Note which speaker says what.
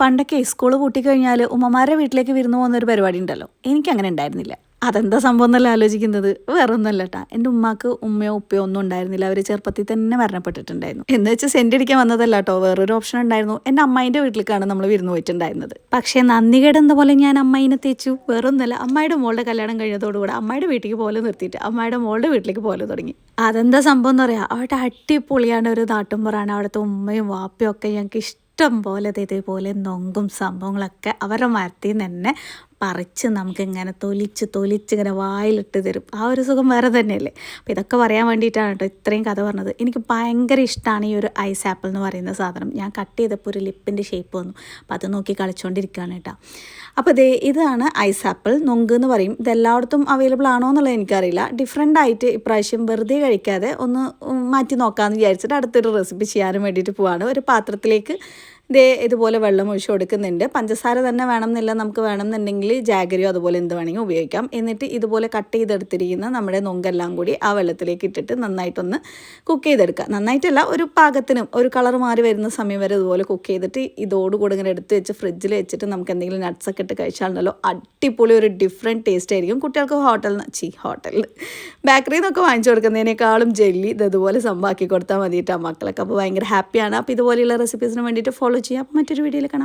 Speaker 1: പണ്ടൊക്കെ സ്കൂൾ പൂട്ടിക്കഴിഞ്ഞാൽ ഉമ്മമാരുടെ വീട്ടിലേക്ക് വിരുന്ന് പോകുന്നൊരു പരിപാടി ഉണ്ടല്ലോ, എനിക്കങ്ങനെ ഉണ്ടായിരുന്നില്ല. അതെന്താ സംഭവം എന്നല്ല ആലോചിക്കുന്നത്, വേറെ ഒന്നുമല്ല കേട്ടാ. എൻ്റെ ഉമ്മാക്ക് ഉമ്മയോ ഉപ്പയോ ഒന്നും ഉണ്ടായിരുന്നില്ല. അവർ ചെറുപ്പത്തിൽ തന്നെ മരണപ്പെട്ടിട്ടുണ്ടായിരുന്നു. എന്ന് വെച്ച് സെൻ്റ് അടിക്കാൻ വന്നതല്ല കേട്ടോ, വേറൊരു ഓപ്ഷൻ ഉണ്ടായിരുന്നു. എൻ്റെ അമ്മായിൻ്റെ വീട്ടിലേക്കാണ് നമ്മൾ വിരുന്ന് പോയിട്ടുണ്ടായിരുന്നത്. പക്ഷേ നന്ദികേട് എന്ന പോലെ ഞാൻ അമ്മായിനെ തേച്ചു. വേറൊന്നുമല്ല, അമ്മായിയുടെ മോളുടെ കല്യാണം കഴിഞ്ഞതോടുകൂടെ അമ്മായിയുടെ വീട്ടിലേക്ക് പോലെ നിർത്തിയിട്ട് അമ്മായിയുടെ മോളുടെ വീട്ടിലേക്ക് പോലെ തുടങ്ങി. അതെന്താ സംഭവം എന്ന് പറയാം, അവിടെ അടിപൊളിയാണ്, ഒരു നാട്ടുമ്പുറാണ്. അവിടുത്തെ ഉമ്മയും വാപ്പയും ഒക്കെ ഞങ്ങൾക്ക് ഇഷ്ടം പോലെ ഇതേപോലെ നൊങ്കും സംഭവങ്ങളൊക്കെ അവരുടെ മരത്തിൽ നിന്ന് തന്നെ പറിച്ച് നമുക്കിങ്ങനെ തൊലിച്ച് ഇങ്ങനെ വായിലിട്ട് തരും. ആ ഒരു സുഖം വേറെ തന്നെയല്ലേ. അപ്പോൾ ഇതൊക്കെ പറയാൻ വേണ്ടിയിട്ടാണ് കേട്ടോ ഇത്രയും കഥ പറഞ്ഞത്. എനിക്ക് ഭയങ്കര ഇഷ്ടമാണ് ഈ ഒരു ഐസ് ആപ്പിൾ എന്ന് പറയുന്ന സാധനം. ഞാൻ കട്ട് ചെയ്തപ്പോൾ ഒരു ലിപ്പിൻ്റെ ഷേപ്പ് വന്നു, അപ്പോൾ അത് നോക്കി കളിച്ചുകൊണ്ടിരിക്കുകയാണ് കേട്ടോ. അപ്പോൾ ഇതാണ് ഐസ് ആപ്പിൾ, നൊങ്ക് എന്ന് പറയും. ഇതെല്ലായിടത്തും അവൈലബിൾ ആണോ എന്നുള്ളത് എനിക്കറിയില്ല. ഡിഫറെൻ്റ് ആയിട്ട് ഇപ്രാവശ്യം വെറുതെ കഴിക്കാതെ ഒന്ന് മാറ്റി നോക്കാമെന്ന് വിചാരിച്ചിട്ട് അടുത്തൊരു റെസിപ്പി ചെയ്യാനും വേണ്ടിയിട്ട് പോവാണ്. ഒരു പാത്രത്തിലേക്ക് ഇതുപോലെ വെള്ളം ഒഴിച്ച് കൊടുക്കുന്നുണ്ട്. പഞ്ചസാര തന്നെ വേണമെന്നില്ല, നമുക്ക് വേണമെന്നുണ്ടെങ്കിൽ ജാഗരിയോ അതുപോലെ എന്ത് വേണമെങ്കിൽ ഉപയോഗിക്കാം. എന്നിട്ട് ഇതുപോലെ കട്ട് ചെയ്തെടുത്തിരിക്കുന്ന നമ്മുടെ നൊങ്കെല്ലാം കൂടി ആ വെള്ളത്തിലേക്ക് ഇട്ടിട്ട് നന്നായിട്ടൊന്ന് കുക്ക് ചെയ്തെടുക്കുക. നന്നായിട്ടല്ല, ഒരു പാകത്തിനും ഒരു കളർ മാറി വരുന്ന സമയം വരെ ഇതുപോലെ കുക്ക് ചെയ്തിട്ട് ഇതോടുകൂടി ഇങ്ങനെ എടുത്ത് വെച്ച് ഫ്രിഡ്ജിൽ വെച്ചിട്ട് നമുക്ക് എന്തെങ്കിലും നട്ട്സൊക്കെ ഇട്ട് കഴിച്ചാലുണ്ടല്ലോ അടിപൊളി ഒരു ഡിഫറെൻറ്റ് ടേസ്റ്റ് ആയിരിക്കും. കുട്ടികൾക്ക് ഹോട്ടലിൽ ബേക്കറിയിൽ നിന്നൊക്കെ വാങ്ങിച്ചു കൊടുക്കുന്നതിനേക്കാളും ജെല്ലി ഇതുപോലെ സംഭവമാക്കി കൊടുത്താൽ മതിയിട്ട് ആ മക്കളൊക്കെ. അപ്പോൾ ഭയങ്കര ഹാപ്പിയാണ്. അപ്പോൾ ഇതുപോലെയുള്ള റെസിപ്പീസിന് വേണ്ടിയിട്ട് ഫോളോ ചെയ്യാം. മറ്റൊരു വീഡിയോയിൽ കാണാം.